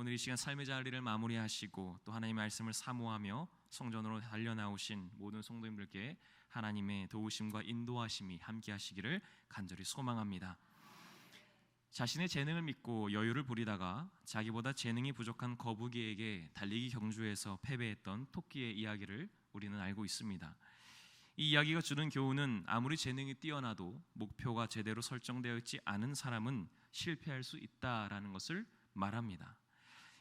오늘 이 시간 삶의 자리를 마무리하시고 또 하나님의 말씀을 사모하며 성전으로 달려나오신 모든 성도님들께 하나님의 도우심과 인도하심이 함께 하시기를 간절히 소망합니다. 자신의 재능을 믿고 여유를 부리다가 자기보다 재능이 부족한 거북이에게 달리기 경주에서 패배했던 토끼의 이야기를 우리는 알고 있습니다. 이 이야기가 주는 교훈은 아무리 재능이 뛰어나도 목표가 제대로 설정되어 있지 않은 사람은 실패할 수 있다라는 것을 말합니다.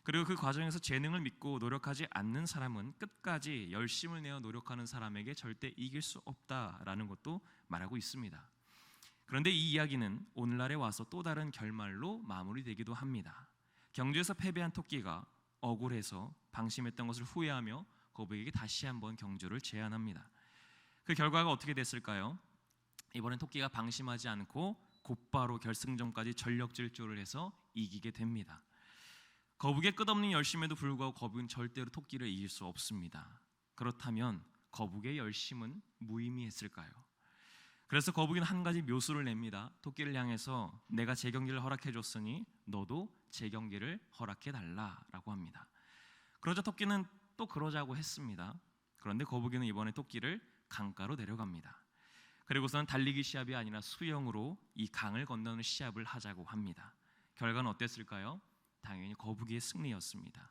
그리고 그 과정에서 재능을 믿고 노력하지 않는 사람은 끝까지 열심을 내어 노력하는 사람에게 절대 이길 수 없다라는 것도 말하고 있습니다. 그런데 이 이야기는 오늘날에 와서 또 다른 결말로 마무리되기도 합니다. 경주에서 패배한 토끼가 억울해서 방심했던 것을 후회하며 거북에게 다시 한번 경주를 제안합니다. 그 결과가 어떻게 됐을까요? 이번엔 토끼가 방심하지 않고 곧바로 결승전까지 전력 질주를 해서 이기게 됩니다. 거북의 끝없는 열심에도 불구하고 거북은 절대로 토끼를 이길 수 없습니다. 그렇다면 거북의 열심은 무의미했을까요? 그래서 거북이는 한 가지 묘수를 냅니다. 토끼를 향해서 내가 재경기를 허락해 줬으니 너도 재경기를 허락해 달라라고 합니다. 그러자 토끼는 또 그러자고 했습니다. 그런데 거북이는 이번에 토끼를 강가로 데려갑니다. 그리고서는 달리기 시합이 아니라 수영으로 이 강을 건너는 시합을 하자고 합니다. 결과는 어땠을까요? 당연히 거북이의 승리였습니다.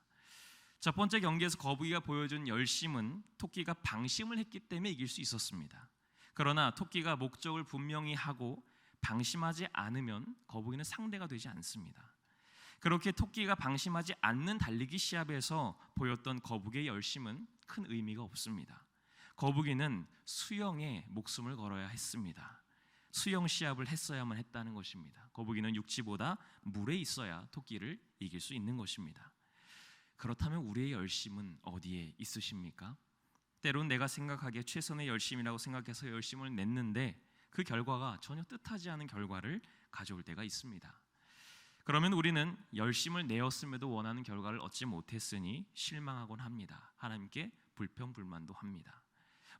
첫 번째 경기에서 거북이가 보여준 열심은 토끼가 방심을 했기 때문에 이길 수 있었습니다. 그러나 토끼가 목적을 분명히 하고 방심하지 않으면 거북이는 상대가 되지 않습니다. 그렇게 토끼가 방심하지 않는 달리기 시합에서 보였던 거북이의 열심은 큰 의미가 없습니다. 거북이는 수영에 목숨을 걸어야 했습니다. 수영 시합을 했어야만 했다는 것입니다. 거북이는 육지보다 물에 있어야 토끼를 이길 수 있는 것입니다. 그렇다면 우리의 열심은 어디에 있으십니까? 때론 내가 생각하기에 최선의 열심이라고 생각해서 열심을 냈는데 그 결과가 전혀 뜻하지 않은 결과를 가져올 때가 있습니다. 그러면 우리는 열심을 내었음에도 원하는 결과를 얻지 못했으니 실망하곤 합니다. 하나님께 불평불만도 합니다.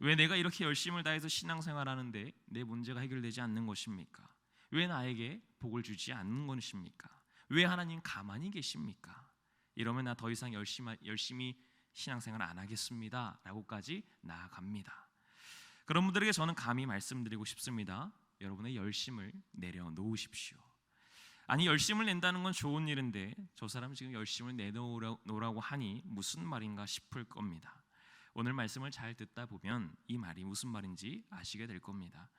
왜 내가 이렇게 열심을 다해서 신앙생활하는데 내 문제가 해결되지 않는 것입니까? 왜 나에게 복을 주지 않는 것입니까? 왜 하나님 가만히 계십니까? 이러면 나 더 이상 열심히 신앙생활 안 하겠습니다 라고까지 나아갑니다. 그런 분들에게 저는 감히 말씀드리고 싶습니다. 여러분의 열심을 내려놓으십시오. 아니, 열심을 낸다는 건 좋은 일인데 저 사람 지금 열심을 내놓으라고 하니 무슨 말인가 싶을 겁니다. 오늘 말씀을 잘 듣다 보면 이 말이 무슨 말인지 아시게 될 겁니다.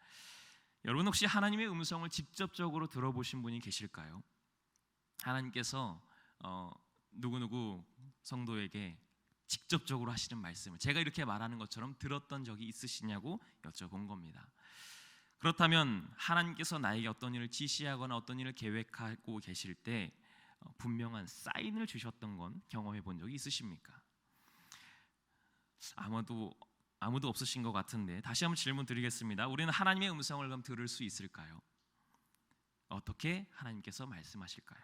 여러분 혹시 하나님의 음성을 직접적으로 들어보신 분이 계실까요? 하나님께서 누구누구 성도에게 직접적으로 하시는 말씀을 제가 이렇게 말하는 것처럼 들었던 적이 있으시냐고 여쭤본 겁니다. 그렇다면 하나님께서 나에게 어떤 일을 지시하거나 어떤 일을 계획하고 계실 때 분명한 사인을 주셨던 건 경험해 본 적이 있으십니까? 아무도 없으신 것 같은데 다시 한번 질문 드리겠습니다. 우리는 하나님의 음성을 그럼 들을 수 있을까요? 어떻게 하나님께서 말씀하실까요?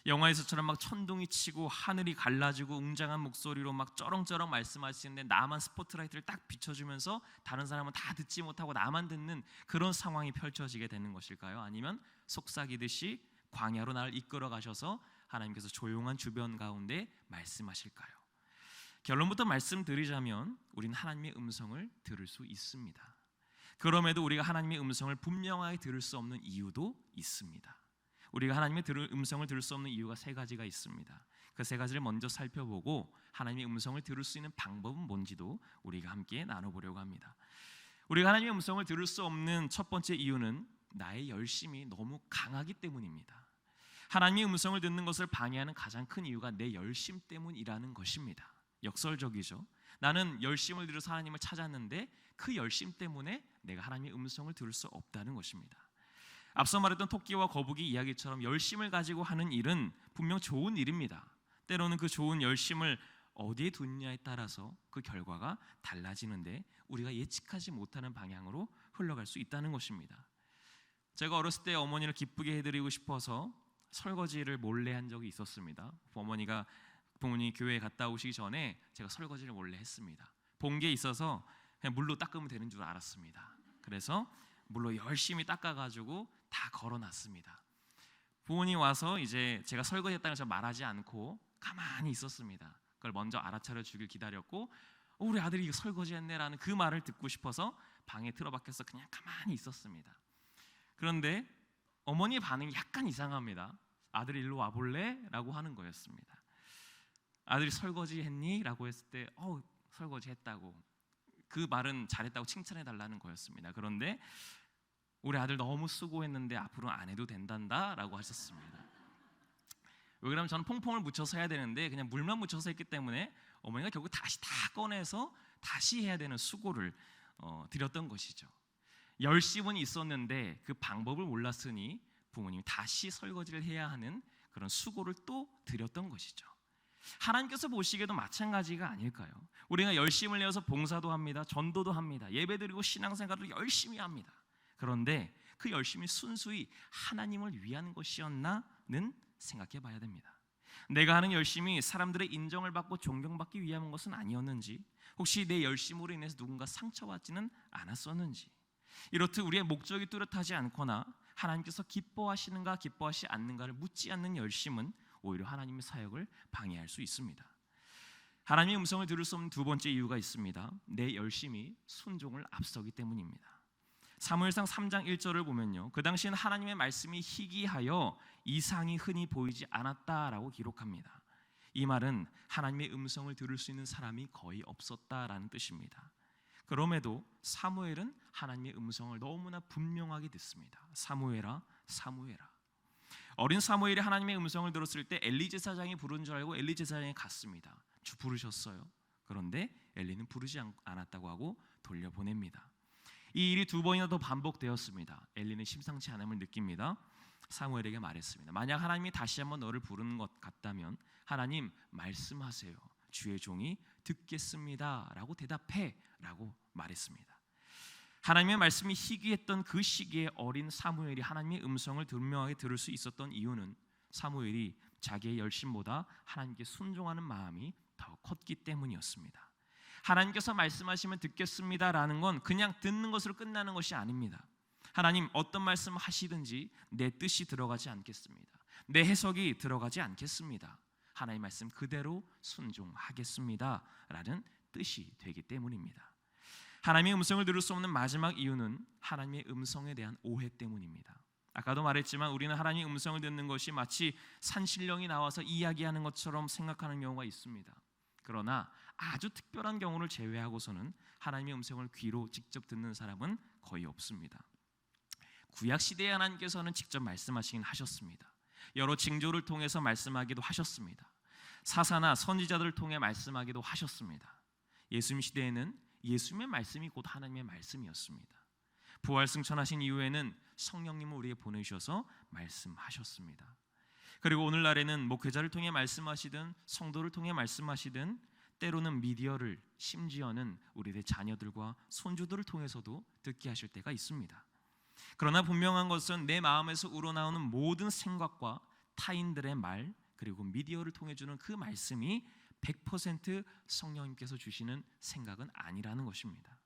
영화에서처럼 막 천둥이 치고 하늘이 갈라지고 웅장한 목소리로 막 쩌렁쩌렁 말씀하시는데 나만 스포트라이트를 딱 비춰주면서 다른 사람은 다 듣지 못하고 나만 듣는 그런 상황이 펼쳐지게 되는 것일까요? 아니면 속삭이듯이 광야로 나를 이끌어 가셔서 하나님께서 조용한 주변 가운데 말씀하실까요? 결론부터 말씀드리자면 우리는 하나님의 음성을 들을 수 있습니다. 그럼에도 우리가 하나님의 음성을 분명하게 들을 수 없는 이유도 있습니다. 우리가 하나님의 음성을 들을 수 없는 이유가 세 가지가 있습니다. 그 세 가지를 먼저 살펴보고 하나님의 음성을 들을 수 있는 방법은 뭔지도 우리가 함께 나눠보려고 합니다. 우리가 하나님의 음성을 들을 수 없는 첫 번째 이유는 나의 열심이 너무 강하기 때문입니다. 하나님의 음성을 듣는 것을 방해하는 가장 큰 이유가 내 열심 때문이라는 것입니다. 역설적이죠. 나는 열심을 들여서 하나님을 찾았는데 그 열심 때문에 내가 하나님의 음성을 들을 수 없다는 것입니다. 앞서 말했던 토끼와 거북이 이야기처럼 열심을 가지고 하는 일은 분명 좋은 일입니다. 때로는 그 좋은 열심을 어디에 두느냐에 따라서 그 결과가 달라지는데 우리가 예측하지 못하는 방향으로 흘러갈 수 있다는 것입니다. 제가 어렸을 때 어머니를 기쁘게 해드리고 싶어서 설거지를 몰래 한 적이 있었습니다. 부모님이 교회에 갔다 오시기 전에 제가 설거지를 몰래 했습니다. 본 게 있어서 그냥 물로 닦으면 되는 줄 알았습니다. 그래서 물로 열심히 닦아가지고 다 걸어놨습니다. 부모님 와서 이제 제가 설거지했다는 걸 말하지 않고 가만히 있었습니다. 그걸 먼저 알아차려 주길 기다렸고 우리 아들이 이거 설거지했네라는 그 말을 듣고 싶어서 방에 틀어박혀서 그냥 가만히 있었습니다. 그런데 어머니의 반응이 약간 이상합니다. 아들이 일로 와볼래? 라고 하는 거였습니다. 아들이 설거지했니? 라고 했을 때 설거지했다고, 그 말은 잘했다고 칭찬해달라는 거였습니다. 그런데 우리 아들 너무 수고했는데 앞으로 안 해도 된단다 라고 하셨습니다. 왜 그러면 저는 퐁퐁을 묻혀서 해야 되는데 그냥 물만 묻혀서 했기 때문에 어머니가 결국 다시 다 꺼내서 다시 해야 되는 수고를 드렸던 것이죠. 열심은 있었는데 그 방법을 몰랐으니 부모님이 다시 설거지를 해야 하는 그런 수고를 또 드렸던 것이죠. 하나님께서 보시기에도 마찬가지가 아닐까요? 우리가 열심을 내어서 봉사도 합니다. 전도도 합니다. 예배드리고 신앙생활을 열심히 합니다. 그런데 그 열심이 순수히 하나님을 위한 것이었나는 생각해 봐야 됩니다. 내가 하는 열심이 사람들의 인정을 받고 존경받기 위한 것은 아니었는지, 혹시 내 열심으로 인해서 누군가 상처받지는 않았었는지, 이렇듯 우리의 목적이 뚜렷하지 않거나 하나님께서 기뻐하시는가 기뻐하시지 않는가를 묻지 않는 열심은 오히려 하나님의 사역을 방해할 수 있습니다. 하나님의 음성을 들을 수 없는 두 번째 이유가 있습니다. 내 열심이 순종을 앞서기 때문입니다. 사무엘상 3장 1절을 보면요, 그 당시에는 하나님의 말씀이 희귀하여 이상이 흔히 보이지 않았다라고 기록합니다. 이 말은 하나님의 음성을 들을 수 있는 사람이 거의 없었다라는 뜻입니다. 그럼에도 사무엘은 하나님의 음성을 너무나 분명하게 듣습니다. 사무엘아, 사무엘아. 어린 사무엘이 하나님의 음성을 들었을 때 엘리 제사장이 부른 줄 알고 엘리 제사장이 갔습니다. 주 부르셨어요. 그런데 엘리는 부르지 않았다고 하고 돌려보냅니다. 이 일이 두 번이나 더 반복되었습니다. 엘리는 심상치 않음을 느낍니다. 사무엘에게 말했습니다. 만약 하나님이 다시 한번 너를 부르는 것 같다면 하나님 말씀하세요. 주의 종이 듣겠습니다 라고 대답해 라고 말했습니다. 하나님의 말씀이 희귀했던 그 시기에 어린 사무엘이 하나님의 음성을 분명하게 들을 수 있었던 이유는 사무엘이 자기의 열심보다 하나님께 순종하는 마음이 더 컸기 때문이었습니다. 하나님께서 말씀하시면 듣겠습니다라는 건 그냥 듣는 것으로 끝나는 것이 아닙니다. 하나님 어떤 말씀 하시든지 내 뜻이 들어가지 않겠습니다. 내 해석이 들어가지 않겠습니다. 하나님의 말씀 그대로 순종하겠습니다 라는 뜻이 되기 때문입니다. 하나님의 음성을 들을 수 없는 마지막 이유는 하나님의 음성에 대한 오해 때문입니다. 아까도 말했지만 우리는 하나님의 음성을 듣는 것이 마치 산신령이 나와서 이야기하는 것처럼 생각하는 경우가 있습니다. 그러나 아주 특별한 경우를 제외하고서는 하나님의 음성을 귀로 직접 듣는 사람은 거의 없습니다. 구약시대에 하나님께서는 직접 말씀하시긴 하셨습니다. 여러 징조를 통해서 말씀하기도 하셨습니다. 사사나 선지자들을 통해 말씀하기도 하셨습니다. 예수님 시대에는 예수님의 말씀이 곧 하나님의 말씀이었습니다. 부활 승천하신 이후에는 성령님을 우리에게 보내셔서 말씀하셨습니다. 그리고 오늘날에는 목회자를 통해 말씀하시든 성도를 통해 말씀하시든 때로는 미디어를, 심지어는 우리의 자녀들과 손주들을 통해서도 듣게 하실 때가 있습니다. 그러나 분명한 것은 내 마음에서 우러나오는 모든 생각과 타인들의 말, 그리고 미디어를 통해 주는 그 말씀이 100% 성령님께서 주시는 생각은 아니라는 것입니다.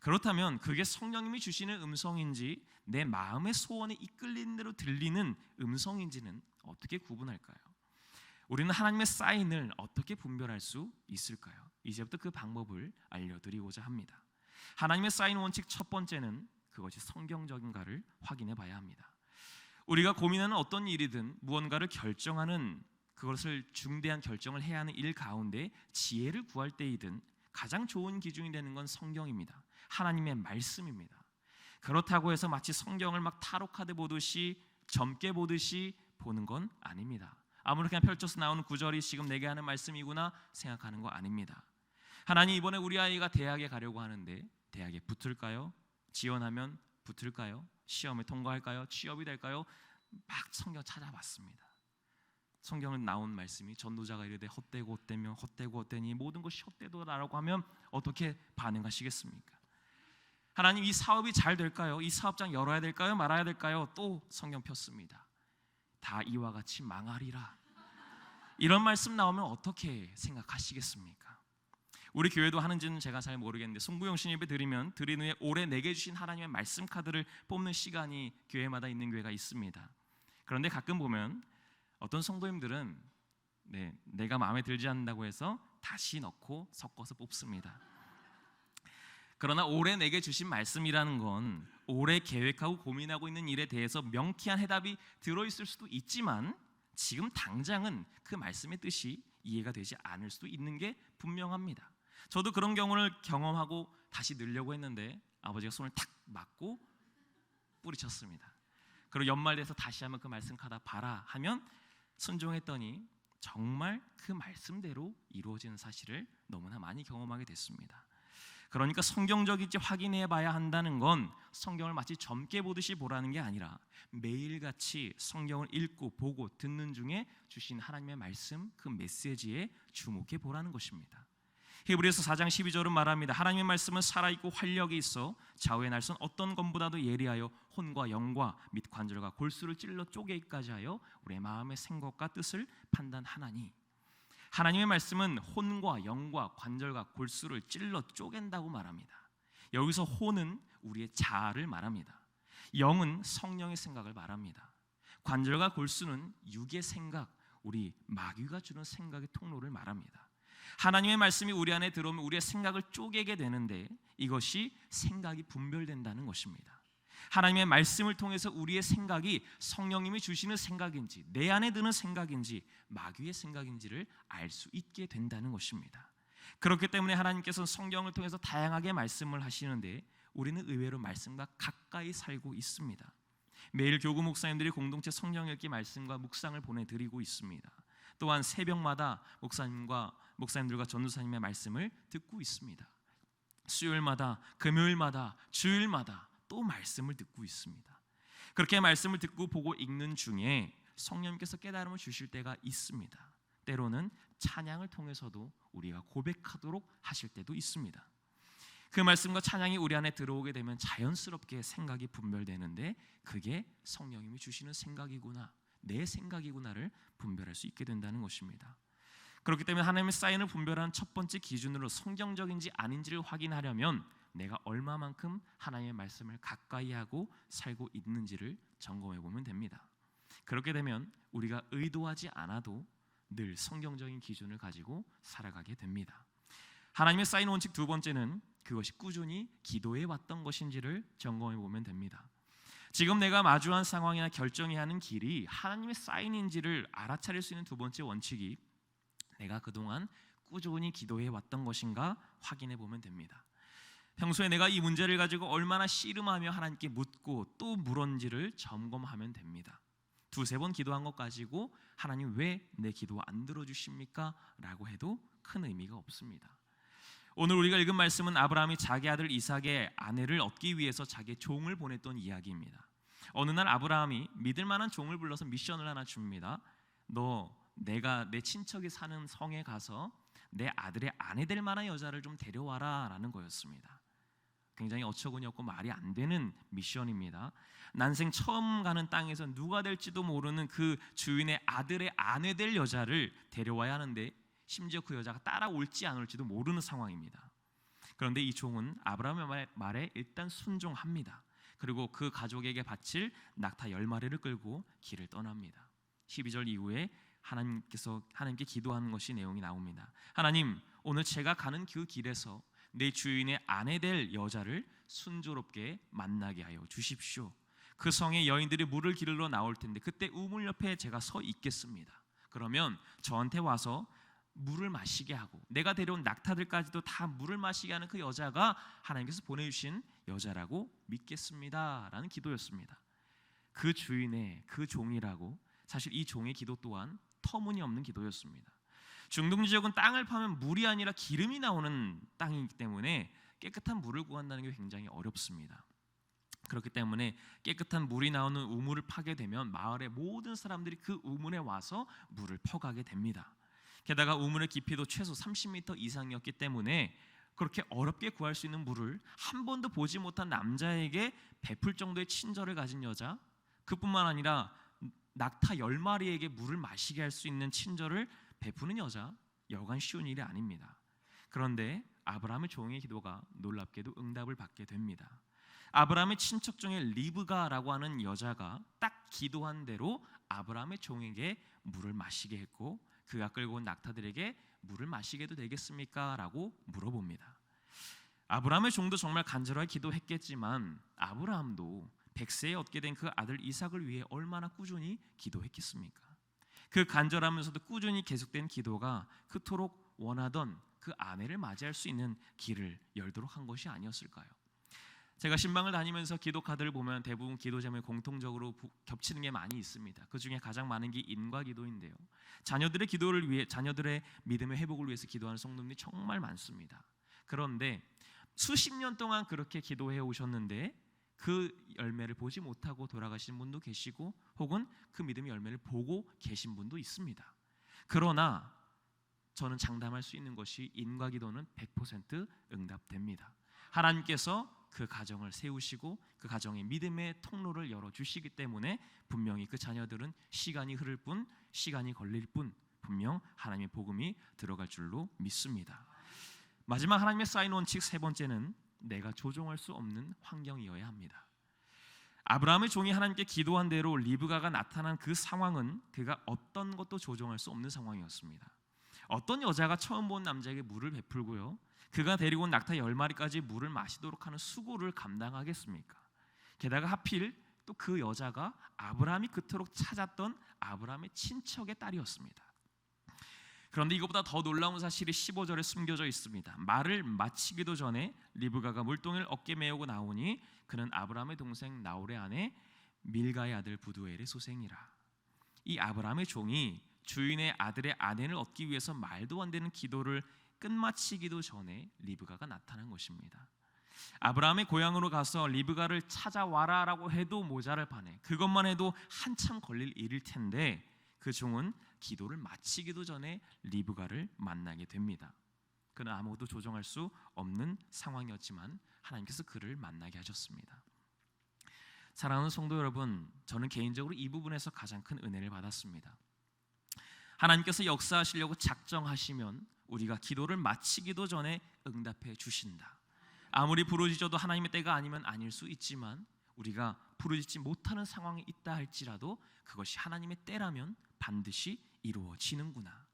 그렇다면 그게 성령님이 주시는 음성인지 내 마음의 소원에 이끌리는 대로 들리는 음성인지는 어떻게 구분할까요? 우리는 하나님의 사인을 어떻게 분별할 수 있을까요? 이제부터 그 방법을 알려드리고자 합니다. 하나님의 사인 원칙 첫 번째는 그것이 성경적인가를 확인해 봐야 합니다. 우리가 고민하는 어떤 일이든 무언가를 결정하는, 그것을 중대한 결정을 해야 하는 일 가운데 지혜를 구할 때이든 가장 좋은 기준이 되는 건 성경입니다. 하나님의 말씀입니다. 그렇다고 해서 마치 성경을 막 타로카드 보듯이 점괘 보듯이 보는 건 아닙니다. 아무렇게 그냥 펼쳐서 나오는 구절이 지금 내게 하는 말씀이구나 생각하는 거 아닙니다. 하나님 이번에 우리 아이가 대학에 가려고 하는데 대학에 붙을까요? 지원하면 붙을까요? 시험에 통과할까요? 취업이 될까요? 막 성경 찾아봤습니다. 성경에 나온 말씀이 전도자가 이르되 헛되고 헛되며 헛되고 헛되니 모든 것이 헛되도다라고 하면 어떻게 반응하시겠습니까? 하나님 이 사업이 잘 될까요? 이 사업장 열어야 될까요? 말아야 될까요? 또 성경 폈습니다. 다 이와 같이 망하리라. 이런 말씀 나오면 어떻게 생각하시겠습니까? 우리 교회도 하는지는 제가 잘 모르겠는데 송구영 신예배 드리면 드린 후에 올해 내게 주신 하나님의 말씀 카드를 뽑는 시간이 교회마다 있는 교회가 있습니다. 그런데 가끔 보면 어떤 성도님들은 내가 마음에 들지 않는다고 해서 다시 넣고 섞어서 뽑습니다. 그러나 올해 내게 주신 말씀이라는 건 올해 계획하고 고민하고 있는 일에 대해서 명쾌한 해답이 들어있을 수도 있지만 지금 당장은 그 말씀의 뜻이 이해가 되지 않을 수도 있는 게 분명합니다. 저도 그런 경우를 경험하고 다시 넣으려고 했는데 아버지가 손을 탁 맞고 뿌리쳤습니다. 그리고 연말 돼서 다시 한번 그 말씀 가다 봐라 하면 순종했더니 정말 그 말씀대로 이루어지는 사실을 너무나 많이 경험하게 됐습니다. 그러니까 성경적인지 확인해 봐야 한다는 건 성경을 마치 점괘 보듯이 보라는 게 아니라 매일같이 성경을 읽고 보고 듣는 중에 주신 하나님의 말씀, 그 메시지에 주목해 보라는 것입니다. 히브리서 4장 12절은 말합니다. 하나님의 말씀은 살아있고 활력이 있어 좌우의 날선 어떤 검보다도 예리하여 혼과 영과 및 관절과 골수를 찔러 쪼개기까지 하여 우리의 마음의 생각과 뜻을 판단하나니. 하나님의 말씀은 혼과 영과 관절과 골수를 찔러 쪼갠다고 말합니다. 여기서 혼은 우리의 자아를 말합니다. 영은 성령의 생각을 말합니다. 관절과 골수는 육의 생각, 우리 마귀가 주는 생각의 통로를 말합니다. 하나님의 말씀이 우리 안에 들어오면 우리의 생각을 쪼개게 되는데 이것이 생각이 분별된다는 것입니다. 하나님의 말씀을 통해서 우리의 생각이 성령님이 주시는 생각인지 내 안에 드는 생각인지 마귀의 생각인지를 알 수 있게 된다는 것입니다. 그렇기 때문에 하나님께서는 성경을 통해서 다양하게 말씀을 하시는데 우리는 의외로 말씀과 가까이 살고 있습니다. 매일 교구 목사님들이 공동체 성경 읽기 말씀과 묵상을 보내드리고 있습니다. 또한 새벽마다 목사님들과 전도사님의 말씀을 듣고 있습니다. 수요일마다, 금요일마다, 주일마다 또 말씀을 듣고 있습니다. 그렇게 말씀을 듣고 보고 읽는 중에 성령님께서 깨달음을 주실 때가 있습니다. 때로는 찬양을 통해서도 우리가 고백하도록 하실 때도 있습니다. 그 말씀과 찬양이 우리 안에 들어오게 되면 자연스럽게 생각이 분별되는데 그게 성령님이 주시는 생각이구나, 내 생각이구나를 분별할 수 있게 된다는 것입니다. 그렇기 때문에 하나님의 사인을 분별하는 첫 번째 기준으로 성경적인지 아닌지를 확인하려면 내가 얼마만큼 하나님의 말씀을 가까이 하고 살고 있는지를 점검해 보면 됩니다. 그렇게 되면 우리가 의도하지 않아도 늘 성경적인 기준을 가지고 살아가게 됩니다. 하나님의 쌓인 원칙 두 번째는 그것이 꾸준히 기도해 왔던 것인지를 점검해 보면 됩니다. 지금 내가 마주한 상황이나 결정해야 하는 길이 하나님의 사인인지를 알아차릴 수 있는 두 번째 원칙이 내가 그동안 꾸준히 기도해 왔던 것인가 확인해 보면 됩니다. 평소에 내가 이 문제를 가지고 얼마나 씨름하며 하나님께 묻고 또 물었는지를 점검하면 됩니다. 두세 번 기도한 것 가지고 하나님 왜 내 기도 안 들어주십니까? 라고 해도 큰 의미가 없습니다. 오늘 우리가 읽은 말씀은 아브라함이 자기 아들 이삭의 아내를 얻기 위해서 자기의 종을 보냈던 이야기입니다. 어느 날 아브라함이 믿을 만한 종을 불러서 미션을 하나 줍니다. 내가 내 친척이 사는 성에 가서 내 아들의 아내 될 만한 여자를 좀 데려와라 라는 거였습니다. 굉장히 어처구니 없고 말이 안 되는 미션입니다. 난생 처음 가는 땅에서 누가 될지도 모르는 그 주인의 아들의 아내 될 여자를 데려와야 하는데 심지어 그 여자가 따라올지 안 올지도 모르는 상황입니다. 그런데 이 종은 아브라함의 말에 일단 순종합니다. 그리고 그 가족에게 바칠 낙타 10마리를 끌고 길을 떠납니다. 12절 이후에 하나님께 기도하는 것이 내용이 나옵니다. 하나님, 오늘 제가 가는 그 길에서 내 주인의 아내 될 여자를 순조롭게 만나게 하여 주십시오. 그 성의 여인들이 물을 기르러 나올 텐데 그때 우물 옆에 제가 서 있겠습니다. 그러면 저한테 와서 물을 마시게 하고 내가 데려온 낙타들까지도 다 물을 마시게 하는 그 여자가 하나님께서 보내주신 여자라고 믿겠습니다 라는 기도였습니다. 그 주인의 그 종이라고, 사실 이 종의 기도 또한 터무니없는 기도였습니다. 중동 지역은 땅을 파면 물이 아니라 기름이 나오는 땅이기 때문에 깨끗한 물을 구한다는 게 굉장히 어렵습니다. 그렇기 때문에 깨끗한 물이 나오는 우물을 파게 되면 마을의 모든 사람들이 그 우물에 와서 물을 퍼가게 됩니다. 게다가 우물의 깊이도 최소 30m 이상이었기 때문에 그렇게 어렵게 구할 수 있는 물을 한 번도 보지 못한 남자에게 베풀 정도의 친절을 가진 여자, 그뿐만 아니라 낙타 10마리에게 물을 마시게 할 수 있는 친절을 베푸는 여자, 여간 쉬운 일이 아닙니다. 그런데 아브라함의 종의 기도가 놀랍게도 응답을 받게 됩니다. 아브라함의 친척 중에 리브가라고 하는 여자가 딱 기도한 대로 아브라함의 종에게 물을 마시게 했고 그가 끌고 온 낙타들에게 물을 마시게도 되겠습니까? 라고 물어봅니다. 아브라함의 종도 정말 간절하게 기도했겠지만 아브라함도 100세에 얻게 된 그 아들 이삭을 위해 얼마나 꾸준히 기도했겠습니까? 그 간절하면서도 꾸준히 계속된 기도가 그토록 원하던 그 아내를 맞이할 수 있는 길을 열도록 한 것이 아니었을까요? 제가 신방을 다니면서 기도 카드를 보면 대부분 기도 제목이 공통적으로 겹치는 게 많이 있습니다. 그 중에 가장 많은 게 인과 기도인데요. 자녀들의 기도를 위해, 자녀들의 믿음의 회복을 위해서 기도하는 성도님이 정말 많습니다. 그런데 수십 년 동안 그렇게 기도해 오셨는데 그 열매를 보지 못하고 돌아가신 분도 계시고, 혹은 그 믿음의 열매를 보고 계신 분도 있습니다. 그러나 저는 장담할 수 있는 것이 인과 기도는 100% 응답됩니다. 하나님께서 그 가정을 세우시고 그 가정의 믿음의 통로를 열어주시기 때문에 분명히 그 자녀들은 시간이 흐를 뿐, 시간이 걸릴 뿐 분명 하나님의 복음이 들어갈 줄로 믿습니다. 마지막 하나님의 쌓인 원칙 세 번째는 내가 조종할 수 없는 환경이어야 합니다. 아브라함의 종이 하나님께 기도한 대로 리브가가 나타난 그 상황은 그가 어떤 것도 조종할 수 없는 상황이었습니다. 어떤 여자가 처음 본 남자에게 물을 베풀고요, 그가 데리고 온 낙타 10마리까지 물을 마시도록 하는 수고를 감당하겠습니까? 게다가 하필 또 그 여자가 아브라함이 그토록 찾았던 아브라함의 친척의 딸이었습니다. 그런데 이것보다 더 놀라운 사실이 15절에 숨겨져 있습니다. 말을 마치기도 전에 리브가가 물동이를 어깨 메우고 나오니 그는 아브라함의 동생 나홀의 아내 밀가의 아들 부두엘의 소생이라. 이 아브라함의 종이 주인의 아들의 아내를 얻기 위해서 말도 안 되는 기도를 끝마치기도 전에 리브가가 나타난 것입니다. 아브라함의 고향으로 가서 리브가를 찾아와라라고 해도 모자랄 판에, 그것만 해도 한참 걸릴 일일 텐데 그 종은 기도를 마치기도 전에 리브가를 만나게 됩니다. 그는 아무것도 조정할 수 없는 상황이었지만 하나님께서 그를 만나게 하셨습니다. 사랑하는 성도 여러분, 저는 개인적으로 이 부분에서 가장 큰 은혜를 받았습니다. 하나님께서 역사하시려고 작정하시면 우리가 기도를 마치기도 전에 응답해 주신다. 아무리 부르짖어도 하나님의 때가 아니면 아닐 수 있지만 우리가 부르짖지 못하는 상황이 있다 할지라도 그것이 하나님의 때라면 반드시 이루어지는구나.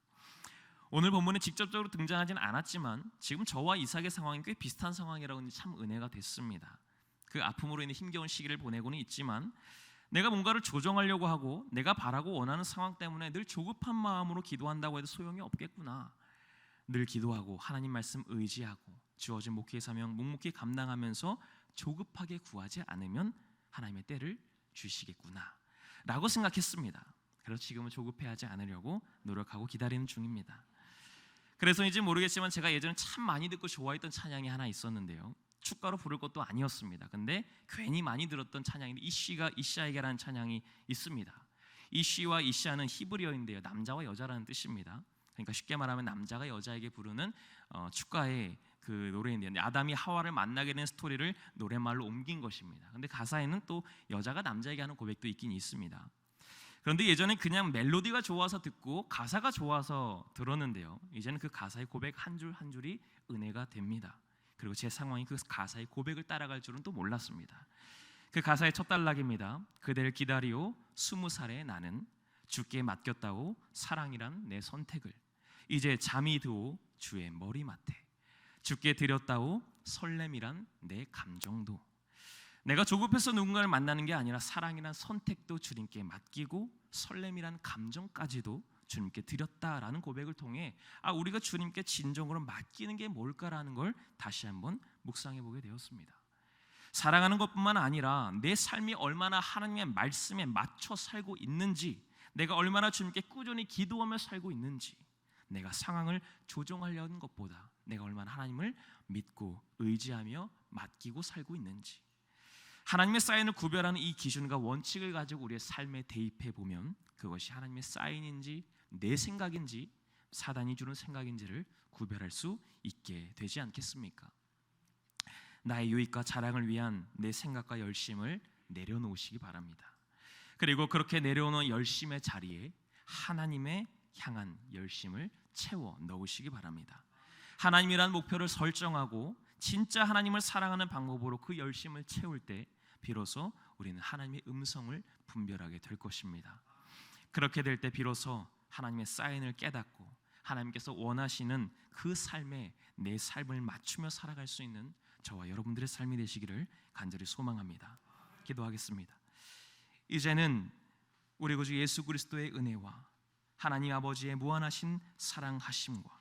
오늘 본문에 직접적으로 등장하지는 않았지만 지금 저와 이삭의 상황이 꽤 비슷한 상황이라고 참 은혜가 됐습니다. 그 아픔으로 인해 힘겨운 시기를 보내고는 있지만 내가 뭔가를 조정하려고 하고 내가 바라고 원하는 상황 때문에 늘 조급한 마음으로 기도한다고 해도 소용이 없겠구나. 늘 기도하고 하나님 말씀 의지하고 주어진 목회의 사명 묵묵히 감당하면서 조급하게 구하지 않으면 하나님의 때를 주시겠구나 라고 생각했습니다. 그래서 지금은 조급해하지 않으려고 노력하고 기다리는 중입니다. 그래서인지 모르겠지만 제가 예전에 참 많이 듣고 좋아했던 찬양이 하나 있었는데요, 축가로 부를 것도 아니었습니다. 근데 괜히 많이 들었던 찬양인데 이쉬가 이샤에게라는 찬양이 있습니다. 이쉬와 이샤는 히브리어인데요, 남자와 여자라는 뜻입니다. 그러니까 쉽게 말하면 남자가 여자에게 부르는 축가의 그 노래인데요, 아담이 하와를 만나게 된 스토리를 노랫말로 옮긴 것입니다. 근데 가사에는 또 여자가 남자에게 하는 고백도 있긴 있습니다. 그런데 예전에 그냥 멜로디가 좋아서 듣고 가사가 좋아서 들었는데요, 이제는 그 가사의 고백 한 줄 한 줄이 은혜가 됩니다. 그리고 제 상황이 그 가사의 고백을 따라갈 줄은 또 몰랐습니다. 그 가사의 첫 단락입니다. 그대를 기다리오 20살의 나는 주께 맡겼다오 사랑이란 내 선택을 이제 잠이 드오 주의 머리맡에 주께 드렸다오 설렘이란 내 감정도. 내가 조급해서 누군가를 만나는 게 아니라 사랑이란 선택도 주님께 맡기고 설렘이란 감정까지도 주님께 드렸다라는 고백을 통해 우리가 주님께 진정으로 맡기는 게 뭘까라는 걸 다시 한번 묵상해 보게 되었습니다. 사랑하는 것뿐만 아니라 내 삶이 얼마나 하나님의 말씀에 맞춰 살고 있는지, 내가 얼마나 주님께 꾸준히 기도하며 살고 있는지, 내가 상황을 조정하려는 것보다 내가 얼마나 하나님을 믿고 의지하며 맡기고 살고 있는지, 하나님의 사인을 구별하는 이 기준과 원칙을 가지고 우리의 삶에 대입해 보면 그것이 하나님의 사인인지 내 생각인지 사단이 주는 생각인지를 구별할 수 있게 되지 않겠습니까? 나의 유익과 자랑을 위한 내 생각과 열심을 내려놓으시기 바랍니다. 그리고 그렇게 내려오는 열심의 자리에 하나님의 향한 열심을 채워 넣으시기 바랍니다. 하나님이라는 목표를 설정하고 진짜 하나님을 사랑하는 방법으로 그 열심을 채울 때 비로소 우리는 하나님의 음성을 분별하게 될 것입니다. 그렇게 될 때 비로소 하나님의 사인을 깨닫고 하나님께서 원하시는 그 삶에 내 삶을 맞추며 살아갈 수 있는 저와 여러분들의 삶이 되시기를 간절히 소망합니다. 기도하겠습니다. 이제는 우리 구주 예수 그리스도의 은혜와 하나님 아버지의 무한하신 사랑하심과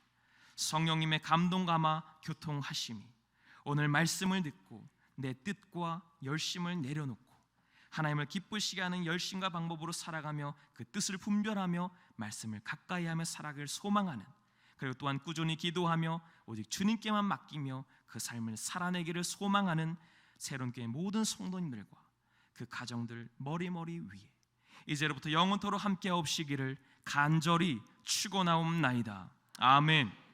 성령님의 감동감화 교통하심이 오늘 말씀을 듣고 내 뜻과 열심을 내려놓고 하나님을 기쁘시게 하는 열심과 방법으로 살아가며 그 뜻을 분별하며 말씀을 가까이하며 살아가길 소망하는, 그리고 또한 꾸준히 기도하며 오직 주님께만 맡기며 그 삶을 살아내기를 소망하는 새로운교회 모든 성도님들과 그 가정들 머리머리 위에 이제로부터 영원토록 함께 하옵시기를 간절히 축원하옵나이다. 아멘.